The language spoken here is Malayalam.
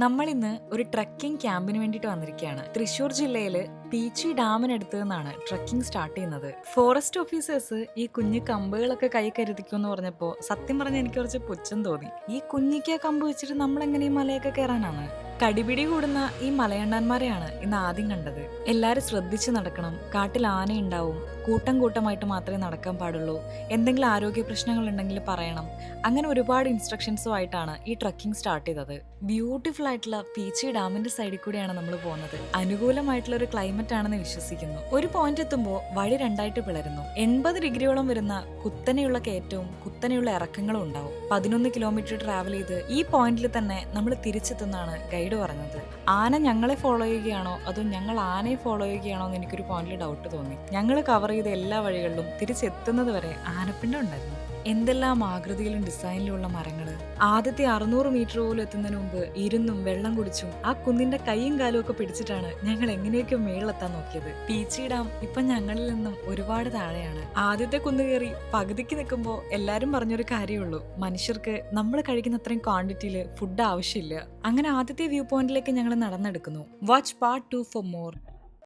നമ്മളിന്ന് ഒരു ട്രക്കിംഗ് ക്യാമ്പിന് വേണ്ടിയിട്ട് വന്നിരിക്കുകയാണ്. തൃശ്ശൂർ ജില്ലയില് പീച്ചി ഡാമിനടുത്ത് നിന്നാണ് ട്രക്കിംഗ് സ്റ്റാർട്ട് ചെയ്യുന്നത്. ഫോറസ്റ്റ് ഓഫീസേഴ്സ് ഈ കുഞ്ഞു കമ്പുകളൊക്കെ കൈ കരുതിക്കുമെന്ന് പറഞ്ഞപ്പോൾ സത്യം പറഞ്ഞാൽ എനിക്ക് കുറച്ച് പുച്ഛം തോന്നി. ഈ കുഞ്ഞിക്ക് കമ്പ് വെച്ചിട്ട് നമ്മൾ എങ്ങനെ ഈ മലയൊക്കെ കയറാനാണ്? കടിപിടി കൂടുന്ന ഈ മലയണ്ണന്മാരെയാണ് ഇന്ന് ആദ്യം കണ്ടത്. എല്ലാരും ശ്രദ്ധിച്ചു നടക്കണം, കാട്ടിൽ ആനയുണ്ടാവും, കൂട്ടം കൂട്ടമായിട്ട് മാത്രമേ നടക്കാൻ പാടുള്ളൂ, എന്തെങ്കിലും ആരോഗ്യ പ്രശ്നങ്ങൾ ഉണ്ടെങ്കിൽ പറയണം, അങ്ങനെ ഒരുപാട് ഇൻസ്ട്രക്ഷൻസുമായിട്ടാണ് ഈ ട്രക്കിംഗ് സ്റ്റാർട്ട് ചെയ്തത്. ബ്യൂട്ടിഫുൾ ആയിട്ടുള്ള പീച്ചി ഡാമിന്റെ സൈഡിൽ കൂടിയാണ് നമ്മൾ പോകുന്നത്. അനുകൂലമായിട്ടുള്ള ഒരു ക്ലൈമറ്റ് ആണെന്ന് വിശ്വസിക്കുന്നു. ഒരു പോയിന്റ് എത്തുമ്പോൾ വഴി രണ്ടായിട്ട് പിളരുന്നു. 80 ഡിഗ്രിയോളം വരുന്ന കുത്തനെയുള്ള കയറ്റവും കുത്തനെയുള്ള ഇറക്കങ്ങളും ഉണ്ടാവും. 11 കിലോമീറ്റർ ട്രാവൽ ചെയ്ത് ഈ പോയിന്റിൽ തന്നെ നമ്മൾ തിരിച്ചെത്തുന്നതാണ് ഗൈഡ് പറഞ്ഞത്. ആന ഞങ്ങളെ ഫോളോ ചെയ്യുകയാണോ അതോ ഞങ്ങൾ ആനയെ ഫോളോ ചെയ്യുകയാണോ എന്ന് എനിക്കൊരു പോയിന്റിൽ ഡൗട്ട് തോന്നി. ഞങ്ങൾ കവർ ചെയ്ത എല്ലാ വഴികളിലും തിരിച്ചെത്തുന്നത് വരെ ആനപ്പിണ്ടം ഉണ്ടായിരുന്നു. എന്തെല്ലാം ആകൃതിയിലും ഡിസൈനിലുള്ള മരങ്ങള്. ആദ്യത്തെ 600 മീറ്റർ പോലും എത്തുന്നതിന് മുമ്പ് ഇരുന്നും വെള്ളം കുടിച്ചും ആ കുന്നിന്റെ കൈയും കാലും ഒക്കെ പിടിച്ചിട്ടാണ് ഞങ്ങൾ എങ്ങനെയൊക്കെ മേളിലെത്താൻ നോക്കിയത്. പീച്ചി ഡാം ഇപ്പൊ ഞങ്ങളിൽ നിന്നും ഒരുപാട് താഴെയാണ്. ആദ്യത്തെ കുന്ന് കയറി പകുതിക്ക് നിൽക്കുമ്പോൾ എല്ലാരും പറഞ്ഞൊരു കാര്യമുള്ളൂ, മനുഷ്യർക്ക് നമ്മൾ കഴിക്കുന്ന അത്രയും ക്വാണ്ടിറ്റിയില് ഫുഡ് ആവശ്യമില്ല. അങ്ങനെ ആദ്യത്തെ വ്യൂ പോയിന്റിലേക്ക് ഞങ്ങൾ നടന്നെടുക്കുന്നു. Watch part 2 for more.